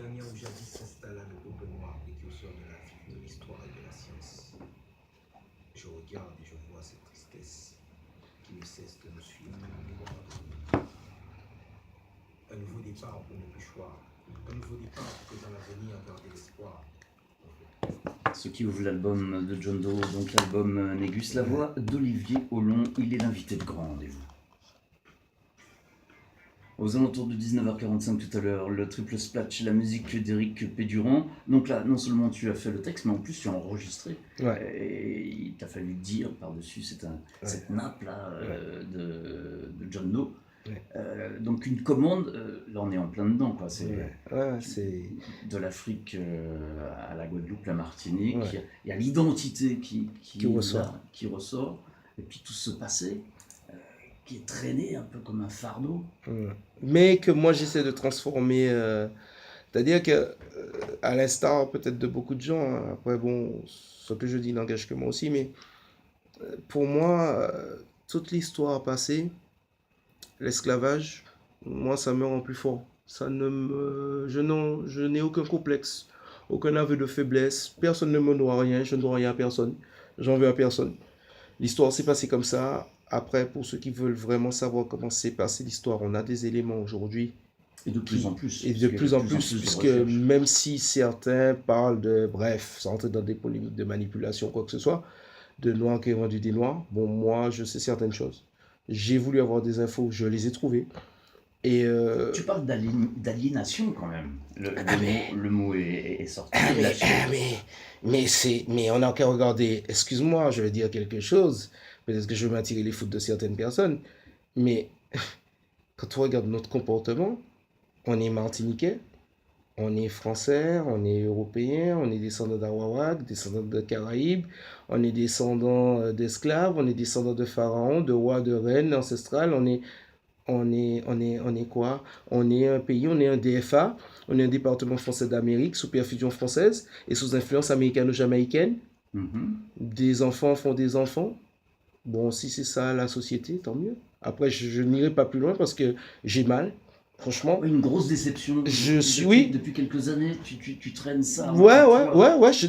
montagne où jadis s'installa le peuple noir, précurseur de l'Afrique, de l'histoire et de la science. Je regarde et je vois cette tristesse qui ne cesse de me suivre dans la mémoire de l'humanité. Un nouveau départ pour ne plus choir. Un nouveau départ pour que dans l'avenir garder l'espoir. Ce qui ouvre l'album de John Doe, donc l'album Négus, la voix d'Olivier Aulon, il est l'invité de grand rendez-vous. Aux alentours de 19h45 tout à l'heure, le triple splash, la musique d'Éric Pédurand. Donc là, non seulement tu as fait le texte, mais en plus tu as enregistré. Ouais. Et il t'a fallu dire par-dessus cette nappe-là de John Doe. Ouais. Donc une commande, là on est en plein dedans, quoi. C'est c'est de l'Afrique à la Guadeloupe, la Martinique. Ouais. Il y a l'identité qui ressort. Et puis tout ce passé qui est traîné un peu comme un fardeau. Mais que moi j'essaie de transformer. C'est-à-dire que, à l'instar peut-être de beaucoup de gens, hein, après bon, ce que je dis n'engage que moi aussi, mais pour moi, toute l'histoire passée, l'esclavage, moi ça me rend plus fort. Je n'ai aucun complexe, aucun aveu de faiblesse. Personne ne me doit rien, je ne dois rien à personne. J'en veux à personne. L'histoire s'est passée comme ça. Après, pour ceux qui veulent vraiment savoir comment s'est passée l'histoire, on a des éléments aujourd'hui. Et de plus en plus. Et de plus en plus, puisque même si certains parlent de, bref, sans entrer dans des polémiques de manipulation, quoi que ce soit, de noirs qui ont vendu des noirs, bon, moi, je sais certaines choses. J'ai voulu avoir des infos, je les ai trouvées. Et tu parles d'aliénation quand même. Le mot est sorti. Mais on n'a qu'à regarder, excuse-moi, je vais dire quelque chose, peut-être que je vais m'attirer les foudres de certaines personnes, mais quand on regarde notre comportement, on est martiniquais, on est français, on est européen, on est descendant d'Arawak, descendant de Caraïbes, on est descendant d'esclaves, on est descendant de pharaons, de rois, de reines ancestrales, on est quoi? On est un pays, on est un DFA, on est un département français d'Amérique sous perfusion française et sous influence américano-jamaïcaine. Des enfants font des enfants. Bon, si c'est ça la société, tant mieux. Après, je n'irai pas plus loin parce que j'ai mal, franchement. Une grosse déception. Depuis quelques années, tu traînes ça. Ouais.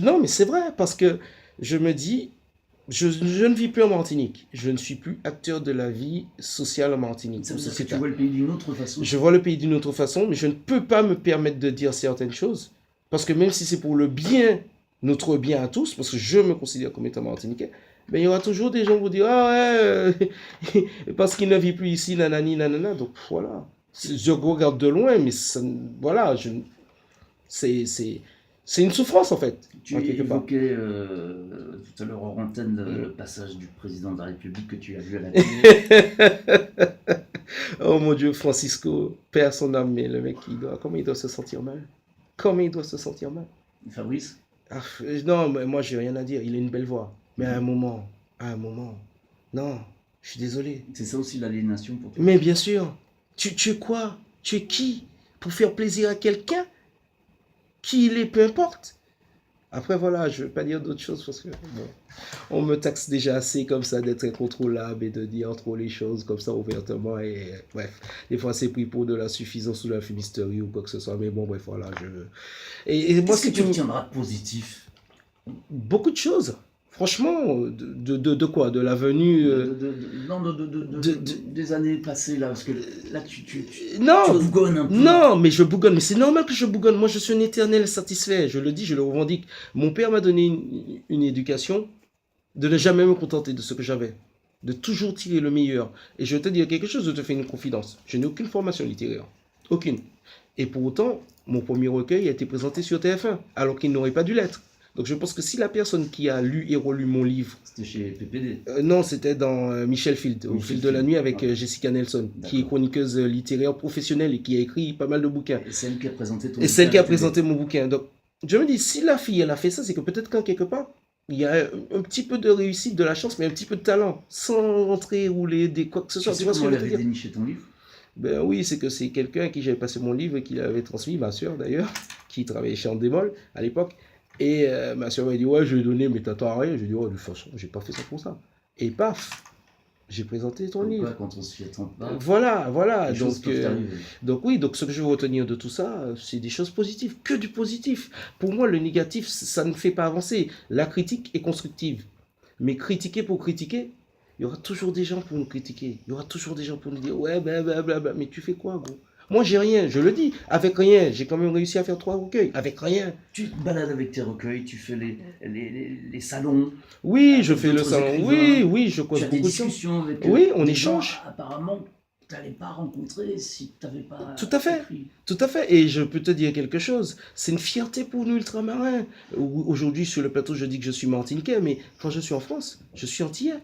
Non, mais c'est vrai parce que je me dis, je ne vis plus en Martinique. Je ne suis plus acteur de la vie sociale en Martinique. Ça veut dire que tu vois le pays d'une autre façon. Je vois le pays d'une autre façon, mais je ne peux pas me permettre de dire certaines choses. Parce que même si c'est pour le bien, notre bien à tous, parce que je me considère comme étant martiniquais, mais il y aura toujours des gens qui vont dire « Ah ouais, parce qu'il ne vit plus ici, nanani, nanana. » Donc voilà. Je regarde de loin, mais ça, voilà, c'est une souffrance en fait. Tu évoquais tout à l'heure en antenne le passage du président de la République que tu as vu à la télé. Oh mon Dieu, Francisco, perd son âme, mais le mec, comment il doit se sentir mal? Comment il doit se sentir mal? Fabrice? Non, mais moi j'ai rien à dire, il a une belle voix. Mais à un moment, non, je suis désolé. C'est ça aussi l'aliénation pour toi? Mais bien sûr, tu es quoi? Tu es qui? Pour faire plaisir à quelqu'un? Qui il est, peu importe. Après voilà, je ne veux pas dire d'autres choses parce que bon, on me taxe déjà assez comme ça d'être incontrôlable et de dire trop les choses comme ça ouvertement et bref, des fois c'est pris pour de la suffisance ou de la fumisterie ou quoi que ce soit, mais bon bref voilà, et moi, qu'est-ce que tu retiendras de positif? Beaucoup de choses. Franchement, de quoi? De la venue des années passées, là, parce que là, tu bougonnes un peu. Non, mais je bougonne, mais c'est normal que je bougonne. Moi, je suis un éternel satisfait, je le dis, je le revendique. Mon père m'a donné une éducation de ne jamais me contenter de ce que j'avais, de toujours tirer le meilleur. Et je vais te dire quelque chose, je te fais une confidence. Je n'ai aucune formation littéraire. Aucune. Et pour autant, mon premier recueil a été présenté sur TF1, alors qu'il n'aurait pas dû l'être. Donc je pense que si la personne qui a lu et relu mon livre... C'était chez PPD. Non, c'était dans Michel Field, au fil de la nuit avec Jessica Nelson, qui est chroniqueuse littéraire professionnelle et qui a écrit pas mal de bouquins. Et c'est elle qui a présenté ton bouquin. A présenté mon bouquin. Donc je me dis, si la fille, elle a fait ça, c'est que peut-être qu'en quelque part, il y a un petit peu de réussite, de la chance, mais un petit peu de talent, sans rentrer rouler des quoi que ce soit. Tu vois ce que je veux dire ? Déniché ton livre ? Ben oui, c'est que c'est quelqu'un à qui j'avais passé mon livre et qui l'avait transmis, ma soeur d'ailleurs, qui travaillait chez Andémol à l'époque. Et ma soeur m'a dit, ouais, je vais donner, mais t'attends à rien. Je lui ai dit, ouais, de toute façon, j'ai pas fait ça pour ça. Et paf, J'ai présenté ton Comme livre. quoi, quand on s'y attend pas, Voilà. les choses peuvent arriver. Donc oui, donc ce que je veux retenir de tout ça, c'est des choses positives, que du positif. Pour moi, le négatif, ça ne fait pas avancer. La critique est constructive. Mais critiquer pour critiquer, il y aura toujours des gens pour nous critiquer. Il y aura toujours des gens pour nous dire, ouais, blablabla. Mais tu fais quoi, gros? Moi, j'ai rien, je le dis. Avec rien, j'ai quand même réussi à faire 3 recueils. Avec rien. Tu te balades avec tes recueils, tu fais les salons. Oui, je fais le d'autres salon. écrivains. Oui, je Tu cause as des beaucoup de gens. discussions avec Oui, on des échange. gens, apparemment, tu n'allais pas rencontrer si tu n'avais pas Tout à fait. écrit. Tout à fait. Et je peux te dire quelque chose. C'est une fierté pour nous, ultramarins. Aujourd'hui, sur le plateau, je dis que je suis martiniquais, mais quand je suis en France, je suis antillais.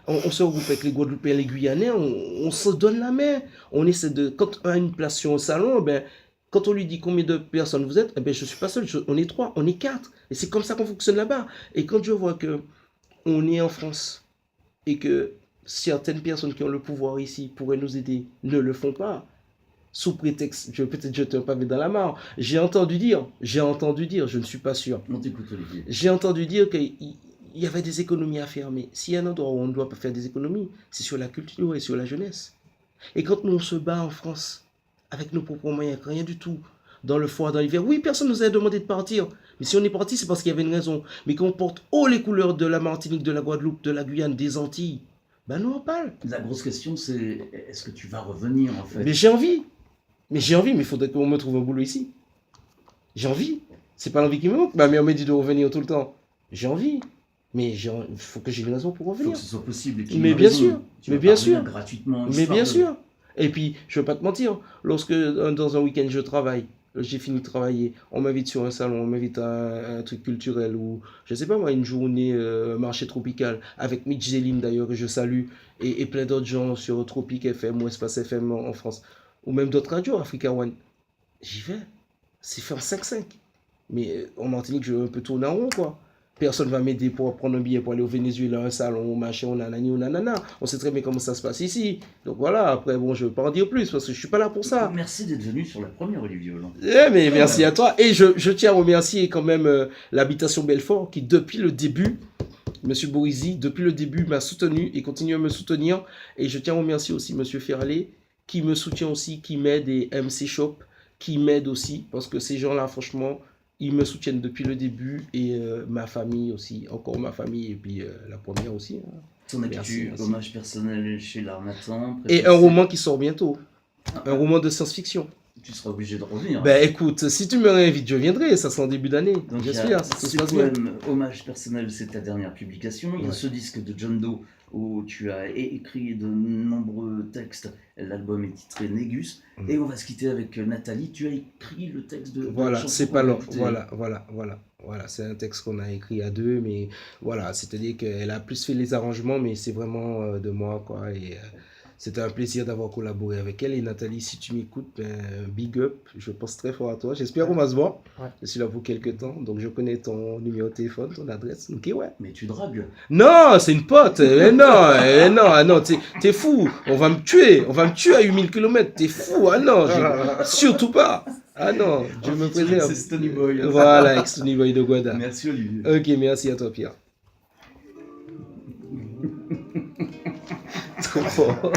On se regroupe avec les Guadeloupéens et les Guyanais, on se donne la main. On essaie de. Quand on a une place sur un salon, ben, quand on lui dit combien de personnes vous êtes, eh ben, je ne suis pas seul, on est 3, on est 4. Et c'est comme ça qu'on fonctionne là-bas. Et quand je vois que on est en France et que certaines personnes qui ont le pouvoir ici pourraient nous aider, ne le font pas, sous prétexte, je vais peut-être jeter un pavé dans la mare, j'ai entendu dire, je ne suis pas sûr, On t'écoute, Olivier. j'ai entendu dire qu'il y avait des économies à faire, mais s'il y a un endroit où on ne doit pas faire des économies, c'est sur la culture et sur la jeunesse. Et quand nous on se bat en France, avec nos propres moyens, rien du tout, dans le froid, dans l'hiver, oui, personne nous a demandé de partir, mais si on est parti, c'est parce qu'il y avait une raison. Mais qu'on porte haut les couleurs de la Martinique, de la Guadeloupe, de la Guyane, des Antilles, ben nous on parle. La grosse question, c'est est-ce que tu vas revenir, en fait? Mais j'ai envie, mais il faudrait qu'on me trouve un boulot ici. J'ai envie. C'est pas l'envie qui me manque. Ma mère me dit de revenir tout le temps. J'ai envie. Mais il faut que j'ai une raison pour Il faut revenir. que ce soit possible. Et qu'il y ait Mais une bien raison. sûr. Tu Mais vas bien pas revenir sûr. gratuitement. Mais histoire bien de- sûr. Et puis, je vais pas te mentir, lorsque dans un week-end je travaille, j'ai fini de travailler, on m'invite sur un salon, on m'invite à un truc culturel ou, je sais pas moi, une journée marché tropical avec Mitch Zéline d'ailleurs, que je salue, et plein d'autres gens sur Tropic FM ou Espace FM en France, ou même d'autres radios, Africa One. J'y vais. C'est fait en 5-5. Mais en Martinique, je vais un peu tourner en rond, quoi. Personne va m'aider pour prendre un billet pour aller au Venezuela, un salon, au machin, au nanani, au nanana. On sait très bien comment ça se passe ici. Donc voilà, après, bon, je ne veux pas en dire plus parce que je ne suis pas là pour ça. Merci d'être venu sur la première, Olivier Hollande. Eh, mais merci à toi. Et je tiens à remercier quand même l'habitation Belfort qui, depuis le début, Monsieur Borisy, depuis le début, m'a soutenu et continue à me soutenir. Et je tiens à remercier aussi Monsieur Ferralé qui me soutient aussi, qui m'aide, et MC Shop qui m'aide aussi parce que ces gens-là, franchement, ils me soutiennent depuis le début et ma famille aussi, encore ma famille et puis la première aussi. Hein. Ton actu, Merci. hommage personnel chez l'Armatan. Et un roman qui sort bientôt, un roman de science-fiction. Tu seras obligé de revenir. Ben écoute, si tu me réinvites, je viendrai, ça sera en début d'année, Donc il y a j'espère, si tout se ce passe bien. poème, hommage personnel, c'est ta dernière publication. Il y a Ouais. ce disque de John Doe où tu as écrit de nombreux textes. L'album est titré Négus. Mm. Et on va se quitter avec Nathalie. Tu as écrit le texte de la Voilà, chanson c'est qu'on pas va long. écouter. Voilà, c'est un texte qu'on a écrit à deux, mais voilà, c'est-à-dire qu'elle a plus fait les arrangements, mais c'est vraiment de moi, quoi. Et c'était un plaisir d'avoir collaboré avec elle. Et Nathalie, si tu m'écoutes, ben, big up, je pense très fort à toi. J'espère qu'on va se voir. Ouais. Je suis là pour quelques temps, donc je connais ton numéro de téléphone, ton adresse. Ok, ouais. Mais tu dragues. Non, c'est une pote. Non, t'es fou. On va me tuer à 8000 km. T'es fou. Ah non, surtout pas. Ah non, je me préserve. C'est Stony Boy. Voilà, avec Stony Boy de Guada. Merci Olivier. Ok, merci à toi, Pierre. Trop fort.